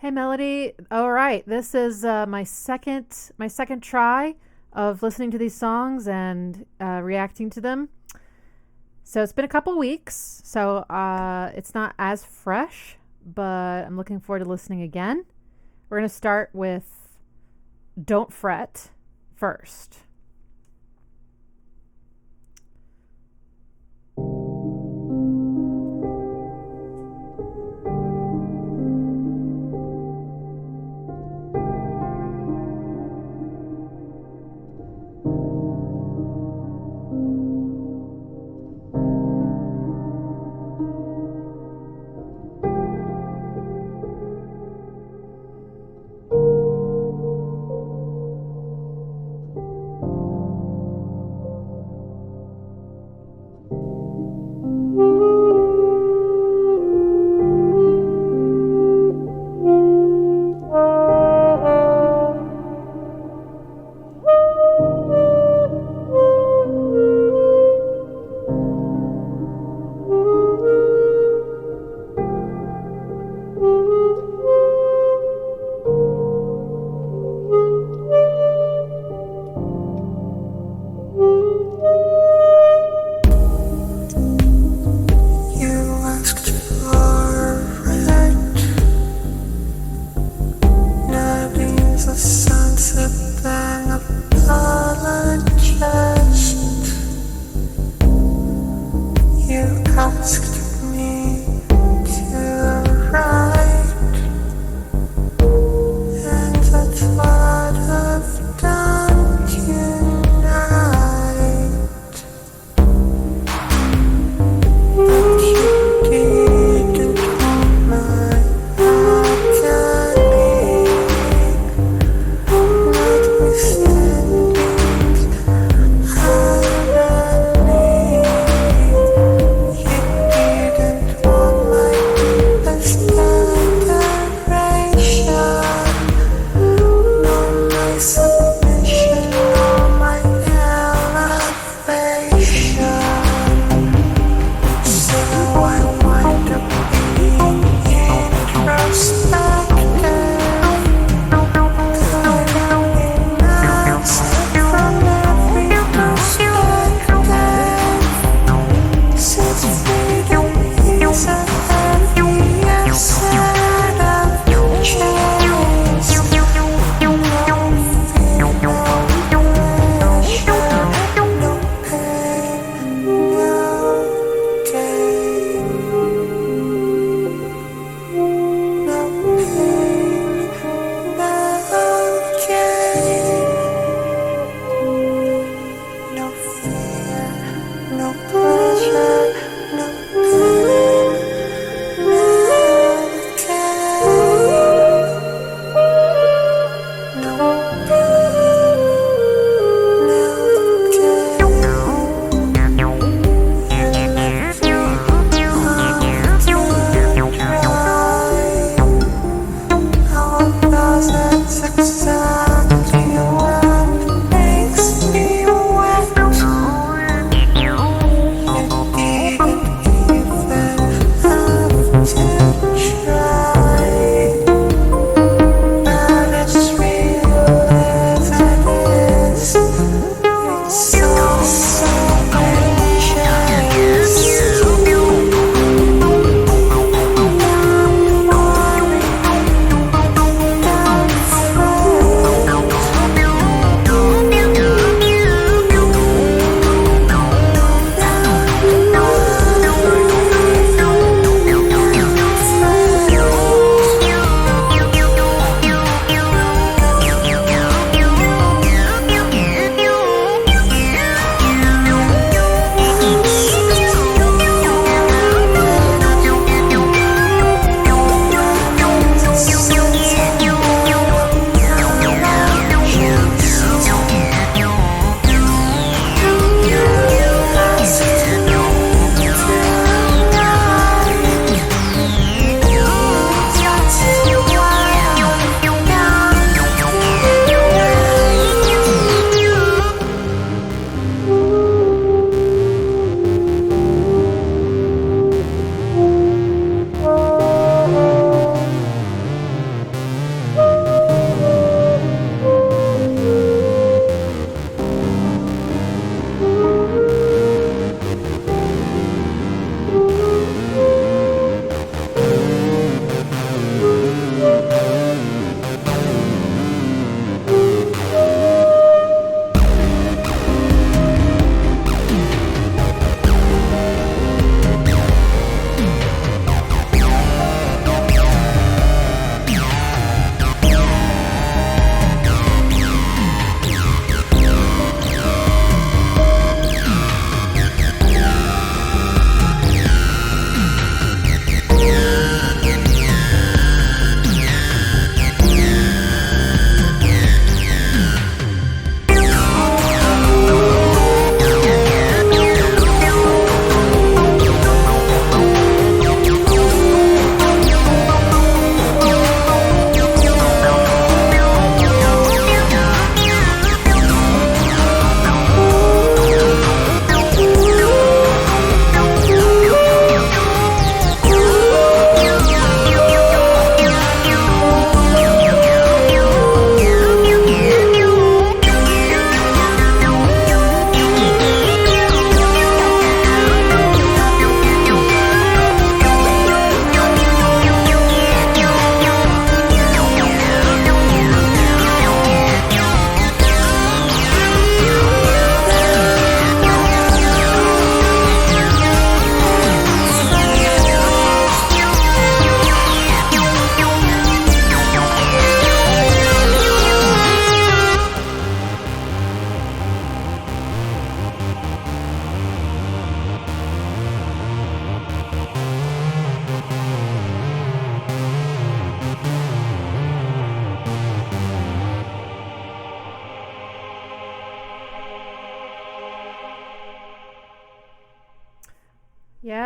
Hey Melody. All right, this is my second try of listening to these songs and reacting to them. So it's been a couple weeks, so it's not as fresh, but I'm looking forward to listening again. We're gonna start with "Don't Fret" first.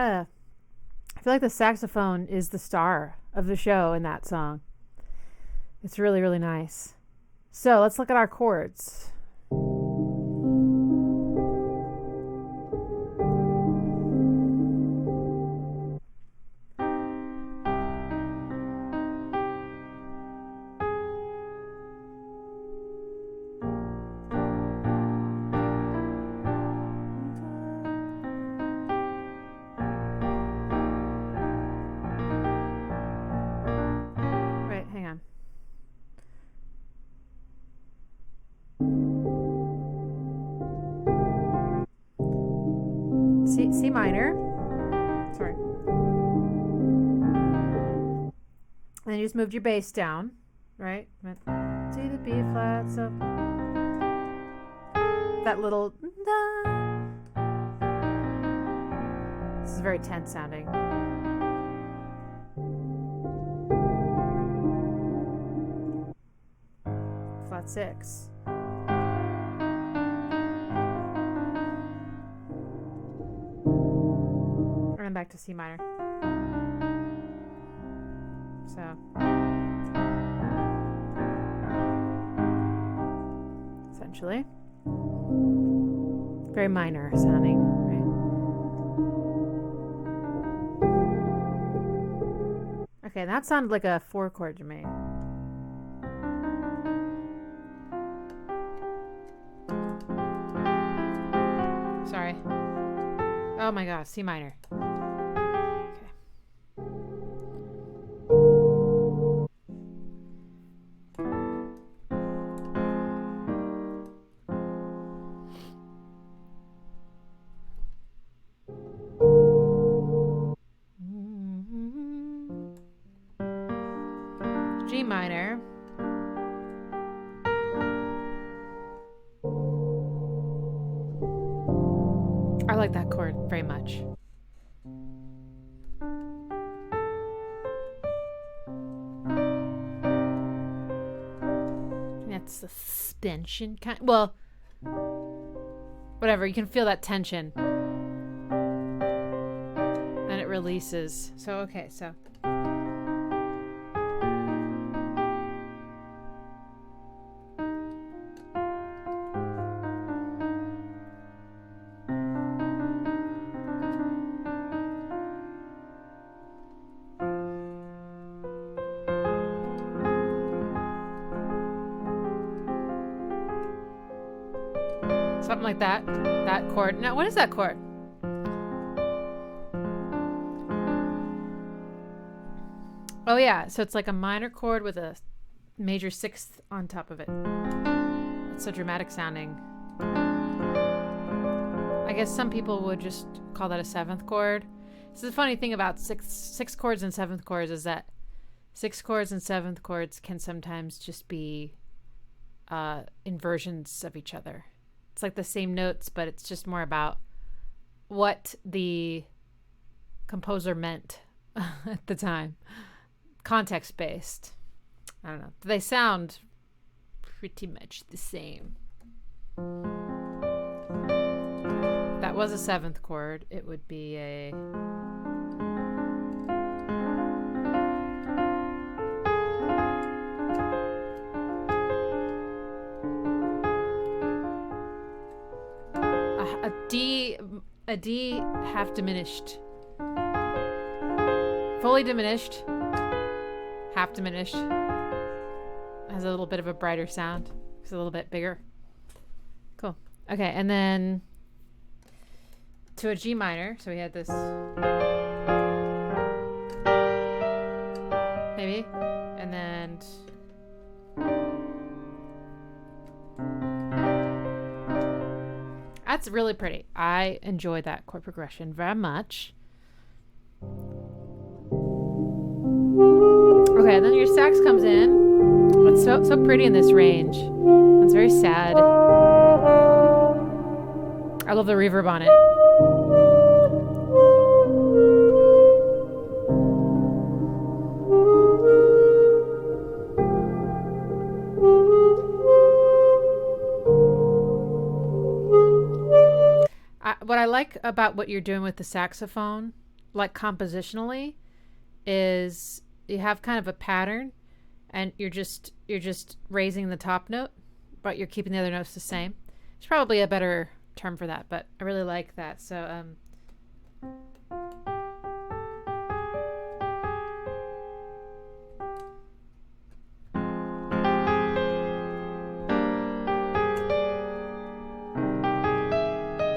I feel like the saxophone is the star of the show in that song. It's really, really nice. So let's look at our chords. C minor. Sorry. And then you just moved your bass down, right? C to B flat, so that little da. This is very tense sounding. Flat 6. And back to C minor. So essentially very minor sounding, right? Okay, that sounded like a 4 chord to me. Sorry. Oh my gosh, C minor. G minor. I like that chord very much. That's the suspension kind. Well, whatever. You can feel that tension, and it releases. So okay, so. Something like that. That chord. Now, what is that chord? Oh, yeah. So it's like a minor chord with a major 6th on top of it. It's so dramatic sounding. I guess some people would just call that a 7th chord. So the funny thing about six chords and 7th chords is that 6 chords and 7th chords can sometimes just be inversions of each other. It's like the same notes, but it's just more about what the composer meant at the time. Context based. I don't know. They sound pretty much the same. If that was a 7th chord, it would be a... A D half diminished. Fully diminished. Half diminished. Has a little bit of a brighter sound. It's a little bit bigger. Cool. Okay, and then to a G minor. So we had this. Maybe. And then... That's really pretty. I enjoy that chord progression very much. Okay, then your sax comes in. It's so pretty in this range. It's very sad. I love the reverb on it. What I like about what you're doing with the saxophone like compositionally is you have kind of a pattern, and you're just raising the top note, but you're keeping the other notes the same. There's probably a better term for that, but I really like that. So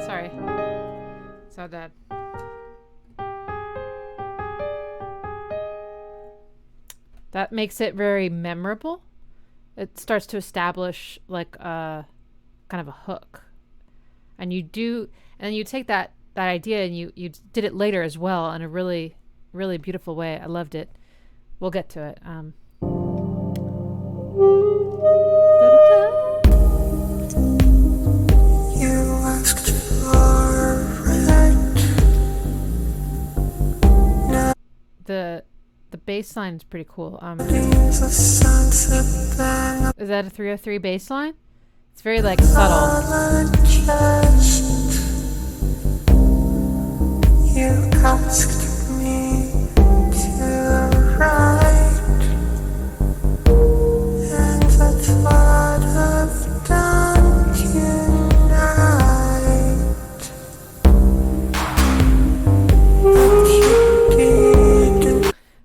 sorry, so that makes it very memorable. It starts to establish like a kind of a hook, and then you take that idea and you did it later as well in a really beautiful way. I loved it. We'll get to it. The bass line is pretty cool. Is that a 303 bass line? It's very like subtle. You asked me to write, and that's what I've done tonight.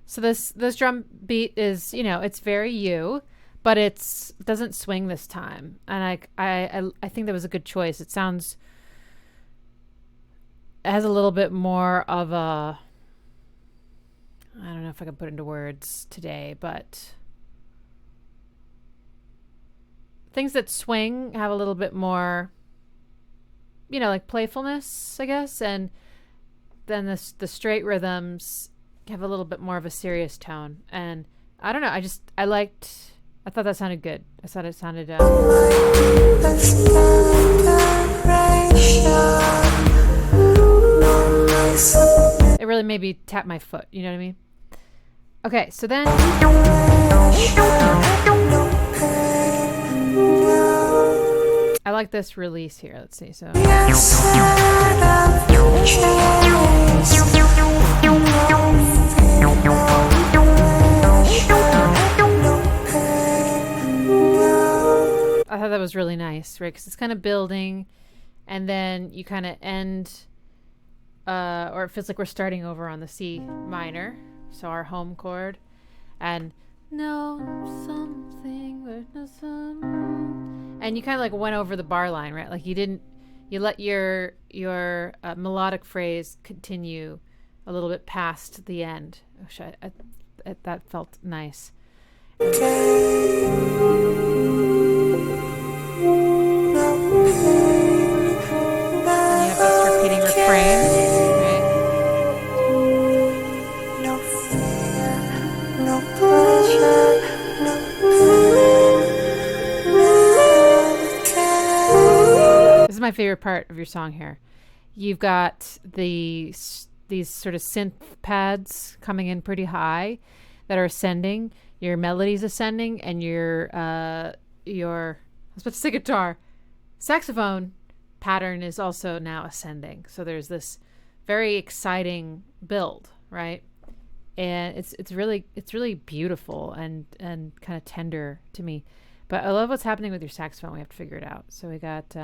So this drum beat is, it's very you, but it doesn't swing this time, and I think that was a good choice. It has a little bit more of a, I don't know if I can put it into words today, but things that swing have a little bit more, like playfulness, I guess, and then the straight rhythms have a little bit more of a serious tone. And I don't know, I thought that sounded good. I thought it sounded it really made me tap my foot, you know what I mean? Okay, so then I like this release here. Let's see. So I thought that was really nice, right? Because it's kind of building, and then you kind of end, or it feels like we're starting over on the C minor, so our home chord, and and you kind of like went over the bar line, right? Like you let your melodic phrase continue a little bit past the end. That felt nice. And you have this repeating refrain, right? No fear, no pleasure, no pain. This is my favorite part of your song here. You've got these sort of synth pads coming in pretty high that are ascending. Your melody's ascending, and your I was about to say guitar, saxophone pattern is also now ascending. So there's this very exciting build, right? And it's really beautiful and kind of tender to me. But I love what's happening with your saxophone. We have to figure it out. So we got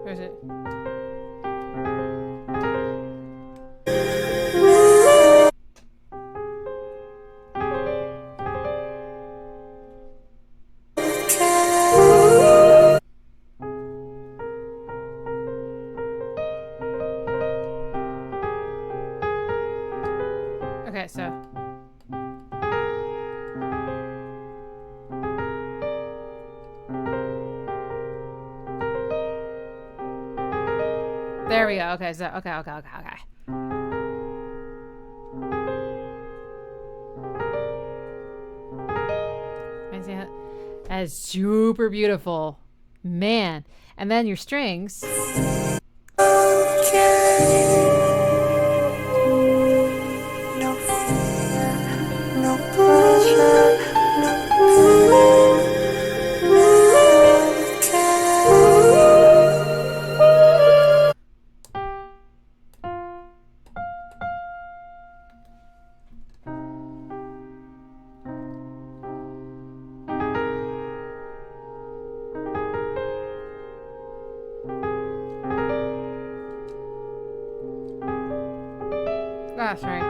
where's it? Okay, so There we go. Okay, so okay. That is super beautiful, man. And then your strings. Oh, sorry.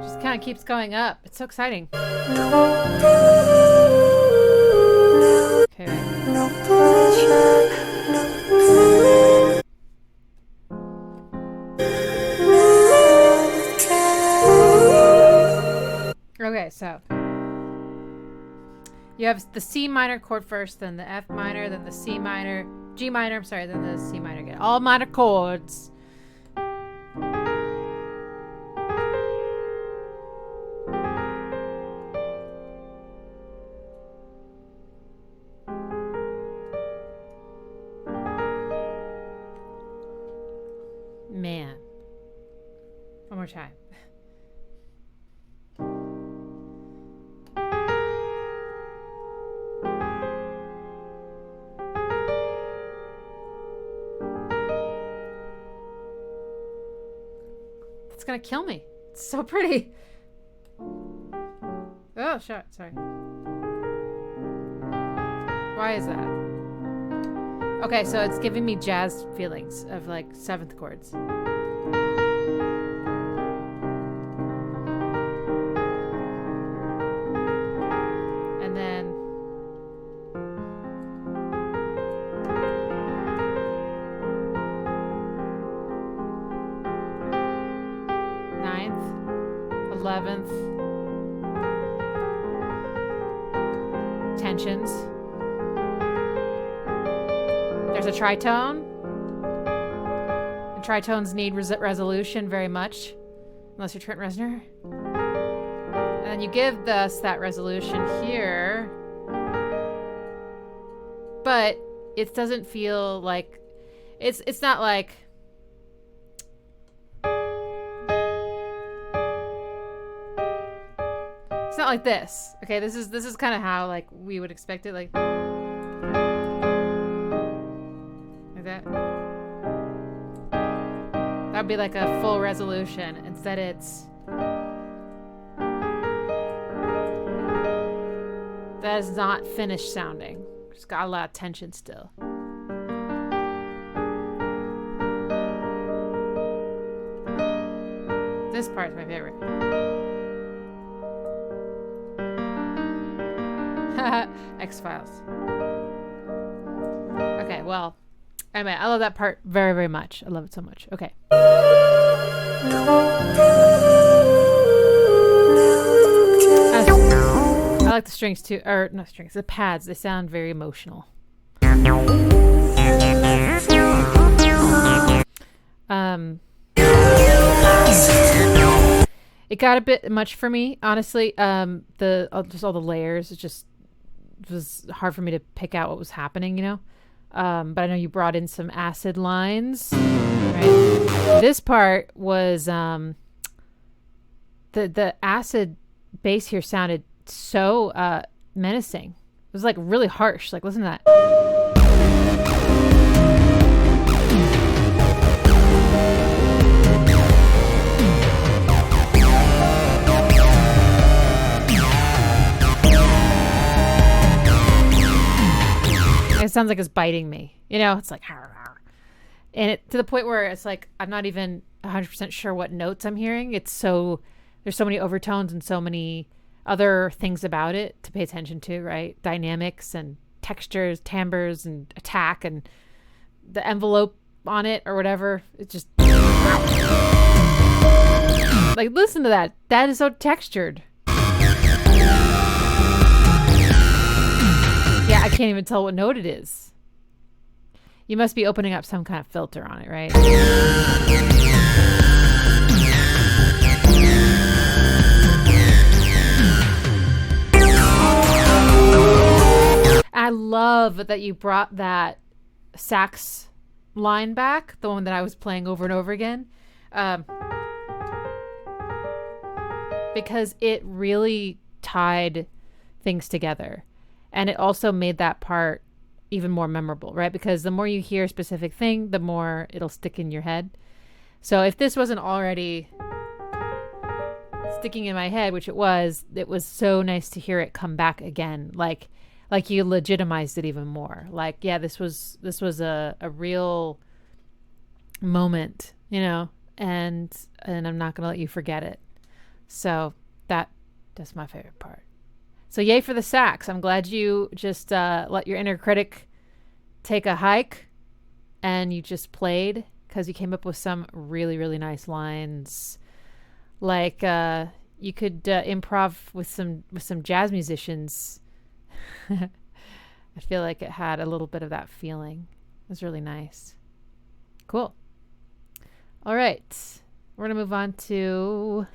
Just kind of keeps going up. It's so exciting. Okay. Okay, so you have the C minor chord first, then the F minor, then the C minor, G minor, I'm sorry, then the C minor again. All minor chords. Man. One more time. It's gonna kill me. It's so pretty. Oh, shit. Sorry. Why is that? Okay, so it's giving me jazz feelings of like seventh chords. And then ninth, 11th, tensions. There's a tritone. And tritones need resolution very much, unless you're Trent Reznor. And then you give us that resolution here, but it doesn't feel like it's not like it's not like this. Okay, this is kind of how like we would expect it, like that. That would be like a full resolution. Instead, it's that is not finished sounding. It's got a lot of tension still. This part's my favorite. X-Files. Okay, well, anyway, I love that part very, very much. I love it so much. Okay. I like the strings too, or not strings, the pads. They sound very emotional. It got a bit much for me, honestly. Just all the layers, it was hard for me to pick out what was happening, you know. But I know you brought in some acid lines, right? This part was the acid bass here sounded so menacing. It was like really harsh. Like, listen to that. It sounds like it's biting me, you know. It's like, and it to the point where it's like I'm not even 100% sure what notes I'm hearing. It's so there's so many overtones and so many other things about it to pay attention to, right? Dynamics and textures, timbres and attack and the envelope on it or whatever. It's just like, listen to that. That is so textured. Yeah, I can't even tell what note it is. You must be opening up some kind of filter on it, right? I love that you brought that sax line back, the one that I was playing over and over again, because it really tied things together. And it also made that part even more memorable, right? Because the more you hear a specific thing, the more it'll stick in your head. So if this wasn't already sticking in my head, which it was so nice to hear it come back again. Like you legitimized it even more. Like, yeah, this was a real moment, you know, and I'm not gonna let you forget it. So that's my favorite part. So yay for the sax. I'm glad you just let your inner critic take a hike and you just played, because you came up with some really, really nice lines. Like you could improv with some jazz musicians. I feel like it had a little bit of that feeling. It was really nice. Cool. All right. We're going to move on to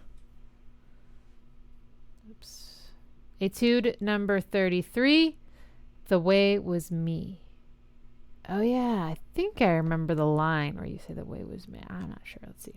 Etude number 33, The Way Was Me. Oh, yeah. I think I remember the line where you say the way was me. I'm not sure. Let's see.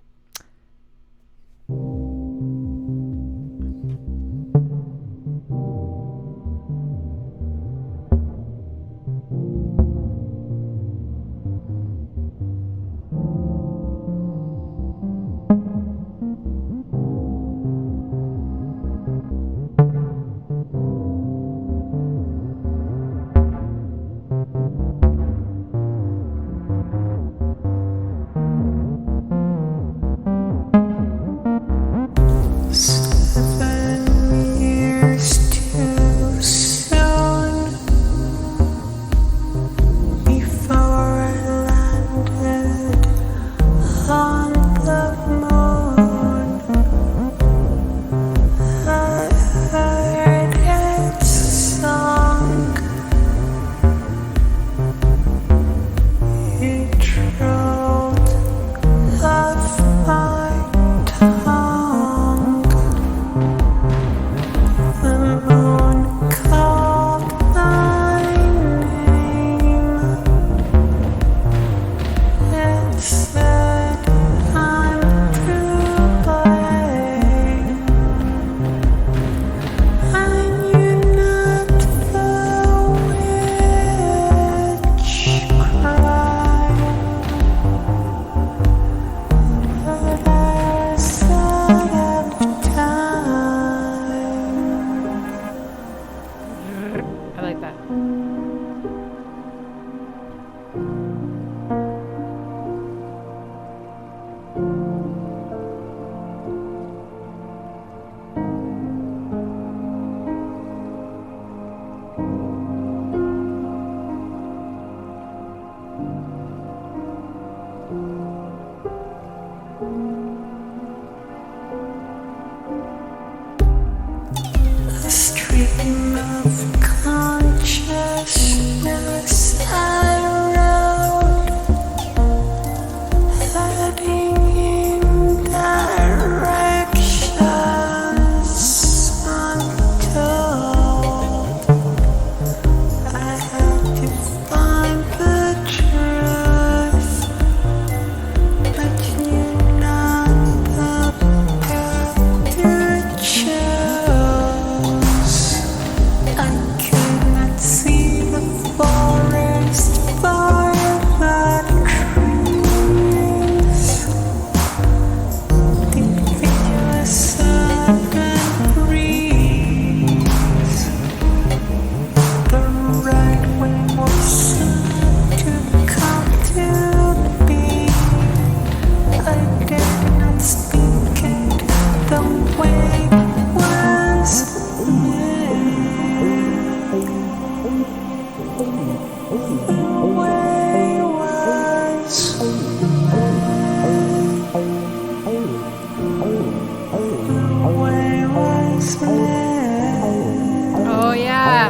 Oh yeah.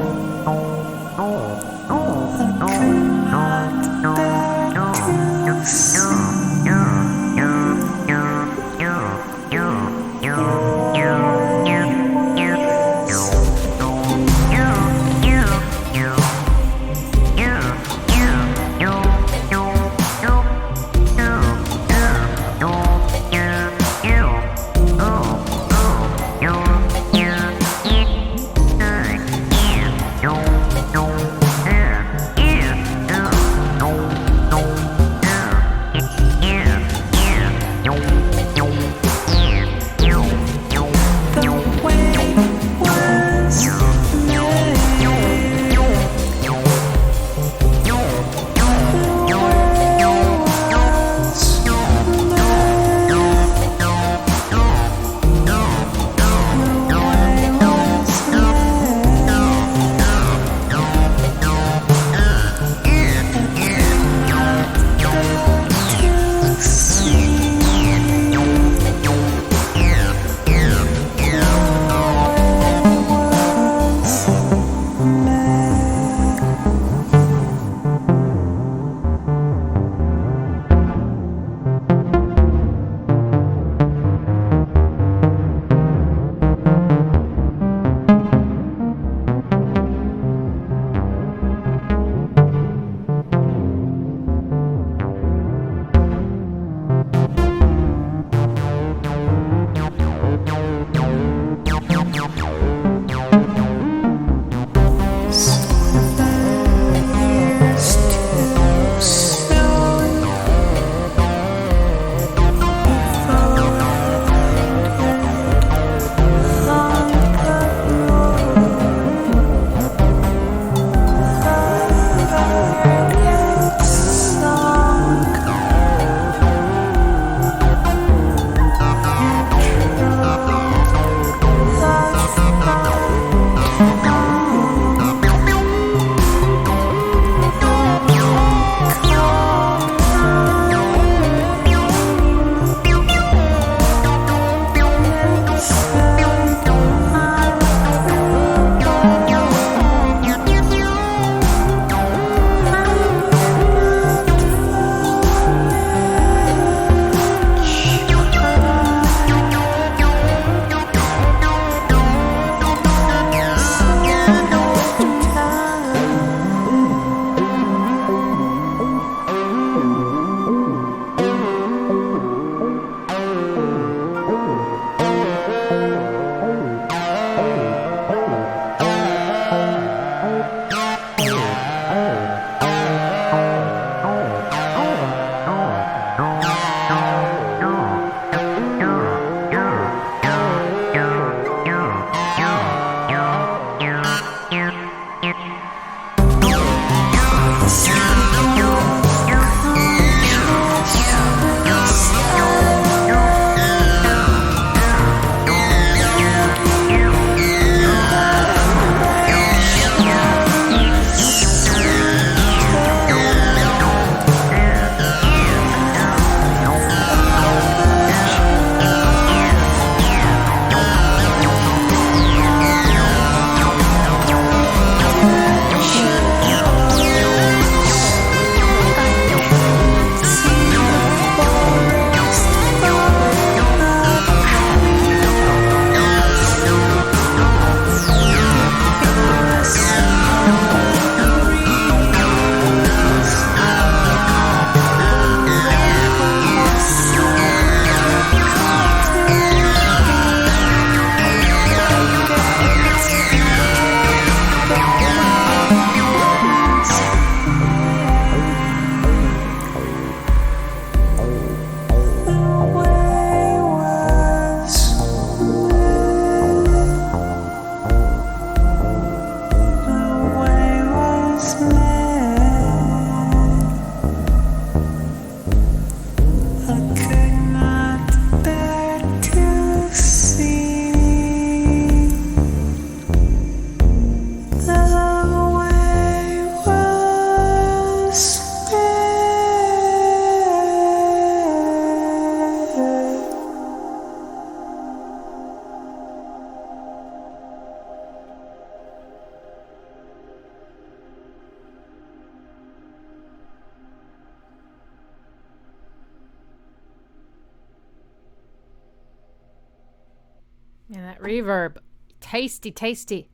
And that reverb. Tasty, tasty.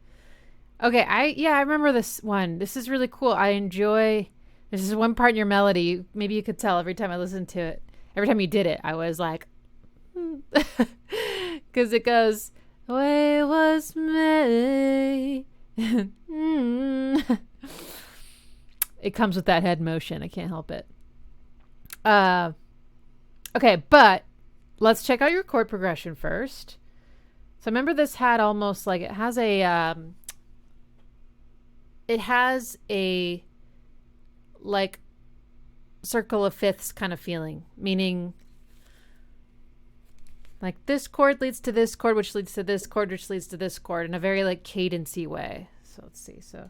Okay, I remember this one. This is really cool. I enjoy. This is one part in your melody. Maybe you could tell every time I listened to it. Every time you did it, I was like, because it goes, "Way was May." It comes with that head motion. I can't help it. Okay, but let's check out your chord progression first. So remember, this had almost like it has a like circle of fifths kind of feeling, meaning like this chord leads to this chord, which leads to this chord, which leads to this chord, in a very like cadency way. So let's see. So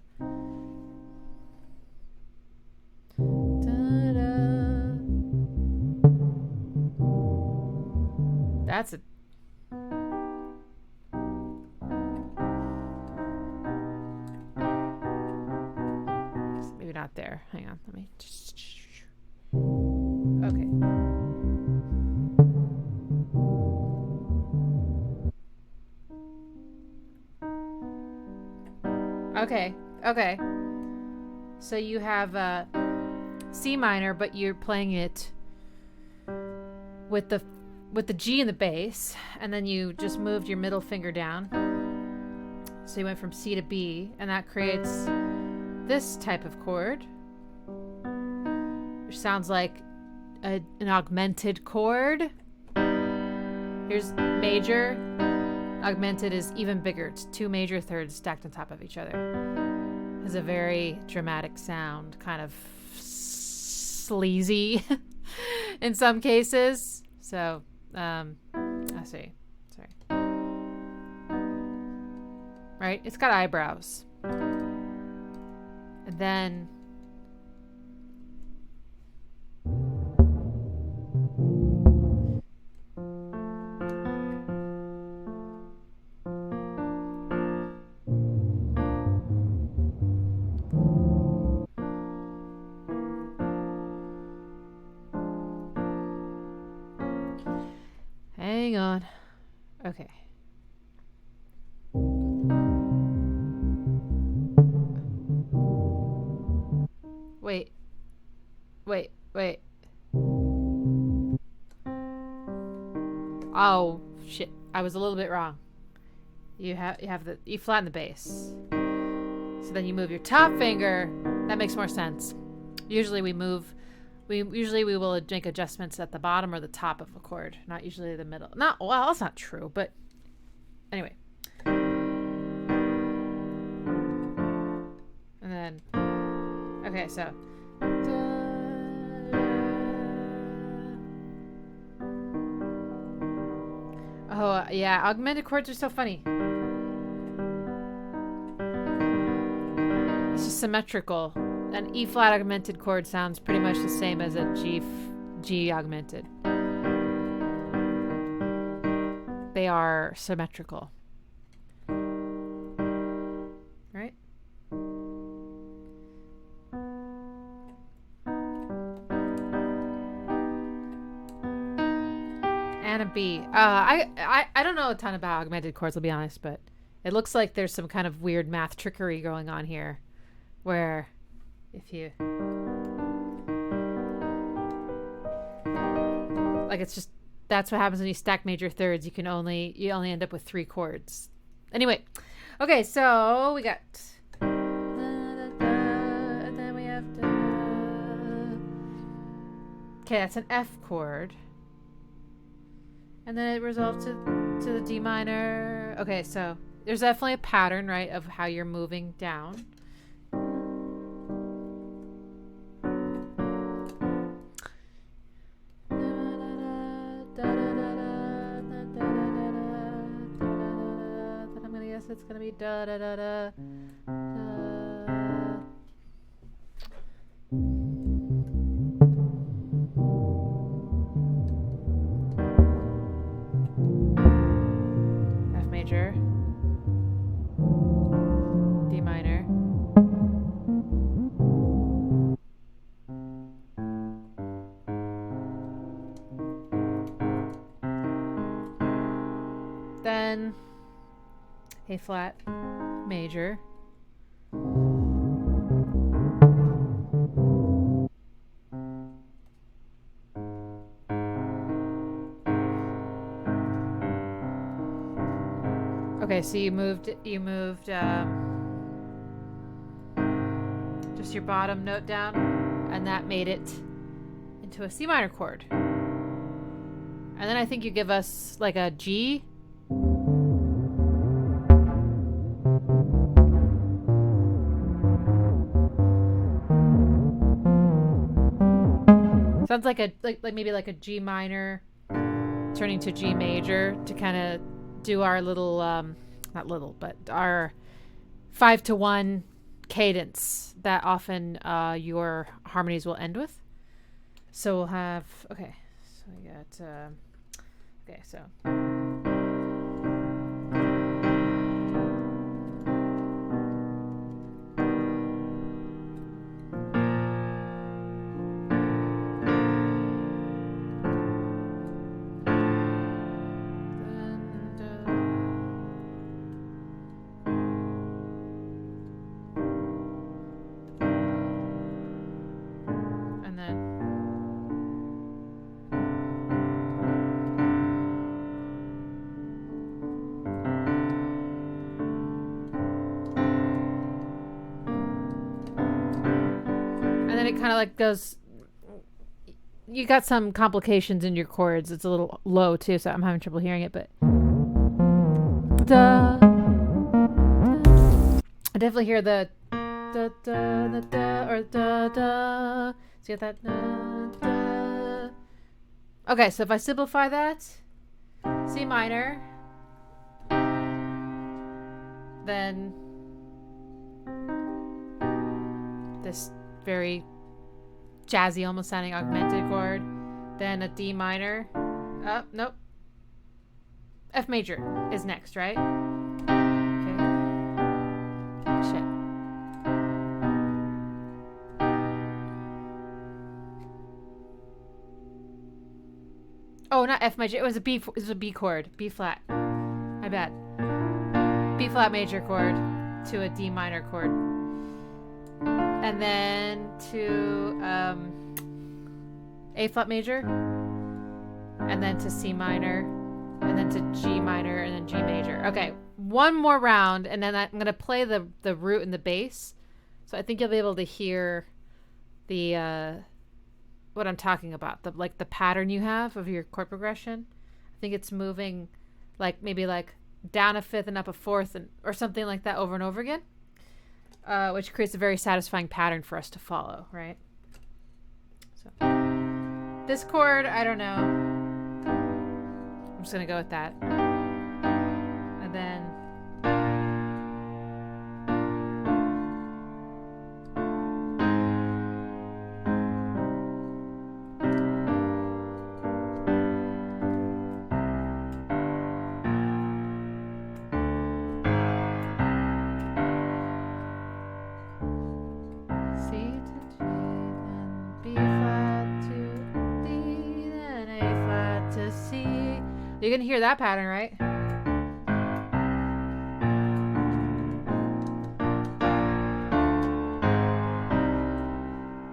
that's it. Maybe not there. Hang on. Let me just. Okay. Okay. So you have C minor, but you're playing it with the G in the bass, and then you just moved your middle finger down. So you went from C to B, and that creates this type of chord, which sounds like an augmented chord. Here's major. Augmented is even bigger. It's two major thirds stacked on top of each other. Has a very dramatic sound, kind of sleazy in some cases. So, I see. Sorry. Right? It's got eyebrows. And then hang on. Okay. Wait. Oh shit! I was a little bit wrong. You have the E flat in the bass. So then you move your top finger. That makes more sense. Usually we will make adjustments at the bottom or the top of a chord, not usually the middle. Well, that's not true, but anyway. And then okay, so oh yeah, augmented chords are so funny. It's just symmetrical. An E flat augmented chord sounds pretty much the same as a G augmented. They are symmetrical. Right? And a B. I don't know a ton about augmented chords, I'll be honest, but it looks like there's some kind of weird math trickery going on here where if you like, it's just that's what happens when you stack major thirds. You only end up with 3 chords. Anyway, okay, so we got and then we have okay, that's an F chord, and then it resolves to the D minor. Okay, so there's definitely a pattern, right, of how you're moving down. It's gonna be da da da da. F major, D minor, then A flat major. Okay, so you moved just your bottom note down, and that made it into a C minor chord. And then I think you give us like a G. Sounds like maybe like a G minor turning to G major to kind of do our little not little, but our 5-to-1 cadence that often your harmonies will end with. So we'll have, okay, so we got okay, so it kind of like goes, you got some complications in your chords. It's a little low too, so I'm having trouble hearing it, but da, I definitely hear the da da da da or da da. So you get that da da. Okay, so if I simplify that, C minor, then this very jazzy, almost sounding augmented chord, then a D minor. Nope. F major is next, right? Okay. Shit. Oh, not F major. It was a B. It was a B chord. B flat. My bad. B flat major chord to a D minor chord. And then to A flat major, and then to C minor, and then to G minor, and then G major. Okay, one more round, and then I'm gonna play the root and the bass, so I think you'll be able to hear the what I'm talking about, the pattern you have of your chord progression. I think it's moving like maybe like down a fifth and up a fourth, or something like that over and over again. Which creates a very satisfying pattern for us to follow, right? So this chord, I don't know. I'm just gonna go with that. And then you can hear that pattern, right?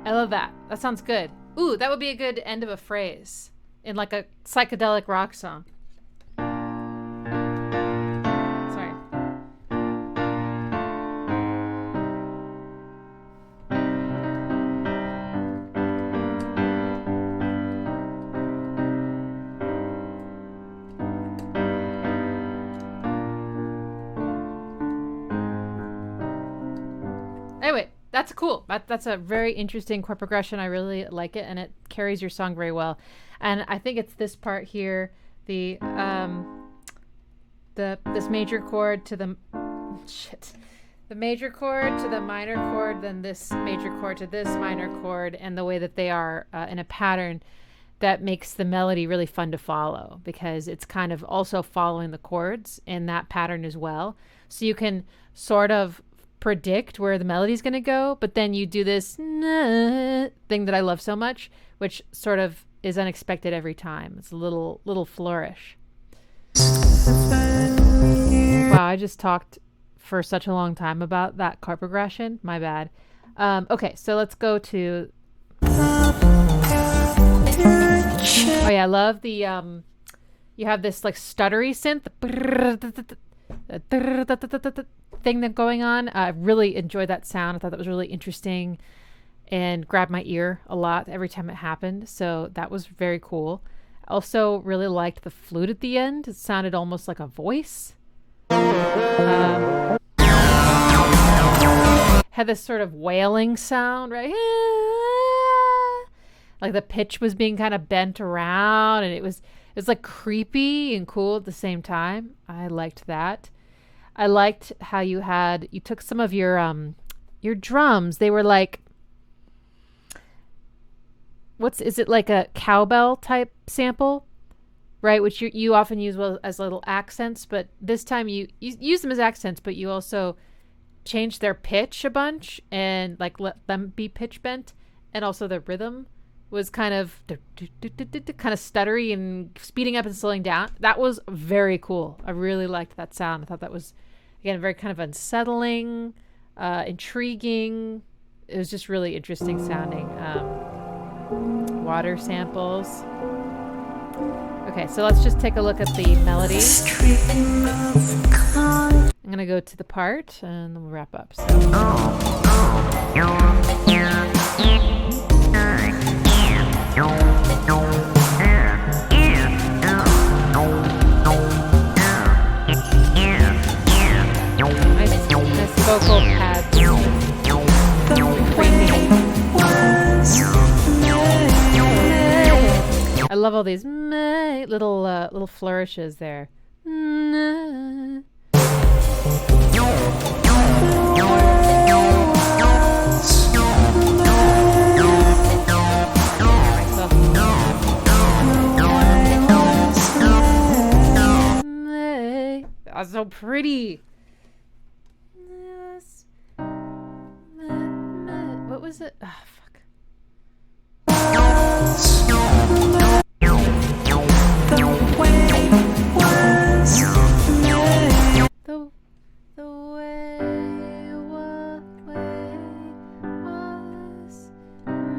I love that. That sounds good. Ooh, that would be a good end of a phrase in like a psychedelic rock song. Sorry. Anyway, that's cool. That's a very interesting chord progression. I really like it, and it carries your song very well. And I think it's this part here, this major chord to the major chord to the minor chord, then this major chord to this minor chord, and the way that they are in a pattern that makes the melody really fun to follow, because it's kind of also following the chords in that pattern as well. So you can sort of predict where the melody is going to go, but then you do this thing that I love so much, which sort of is unexpected every time. It's a little flourish. Wow. Wow, I just talked for such a long time about that chord progression. My bad. Okay, so let's go to. Oh yeah, I love the you have this like stuttery synth thing that going on. I really enjoyed that sound. I thought that was really interesting and grabbed my ear a lot every time it happened. So that was very cool. I also really liked the flute at the end. It sounded almost like a voice. Had this sort of wailing sound, right? Like the pitch was being kind of bent around, and it was like creepy and cool at the same time. I liked that. I liked how you took some of your drums. They were like, is it like a cowbell type sample, right? Which you often use as little accents, but this time you use them as accents, but you also changed their pitch a bunch and like let them be pitch bent, and also the rhythm was kind of stuttery and speeding up and slowing down. That was very cool. I really liked that sound. I thought that was, again, very kind of unsettling, intriguing. It was just really interesting sounding. Water samples. Okay, so let's just take a look at the melody. I'm going to go to the part and then we'll wrap up. Nice vocal pads. I love all these little flourishes there. That's so pretty. What was it? Oh, fuck. The way was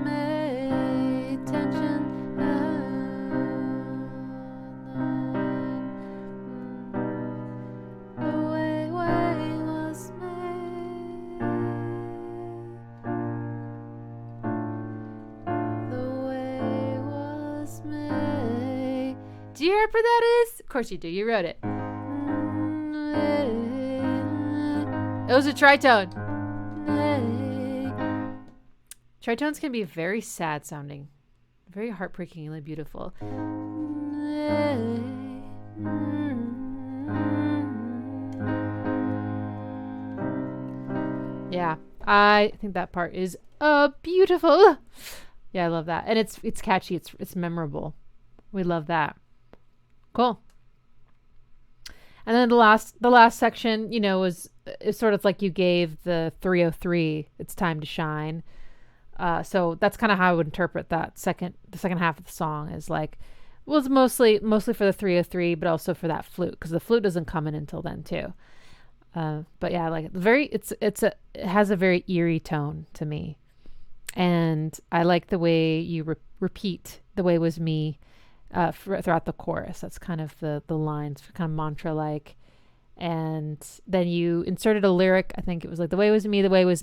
made. Tension. The way was made. The way was made. Do you hear what that is? Of course you do. You wrote it. It was a tritone. Tritones can be very sad sounding, very heartbreakingly beautiful. Yeah, I think that part is beautiful. Yeah, I love that, and it's catchy. It's memorable. We love that. Cool. And then the last section, is sort of like you gave the 303 its time to shine. So that's kind of how I would interpret the second half of the song is like, well, it's mostly for the 303, but also for that flute, because the flute doesn't come in until then too. But yeah, I like it. It has a very eerie tone to me, and I like the way you repeat "The Way Was Me" throughout the chorus. That's kind of the lines, kind of mantra-like. And then you inserted a lyric. I think it was like, "The way was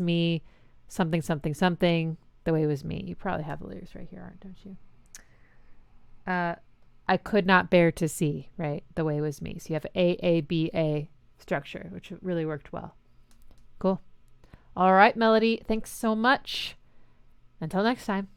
me, something, something, something, the way was me." You probably have the lyrics right here, don't you? I could not bear to see, right? The way was me. So you have A, structure, which really worked well. Cool. All right, Melody. Thanks so much. Until next time.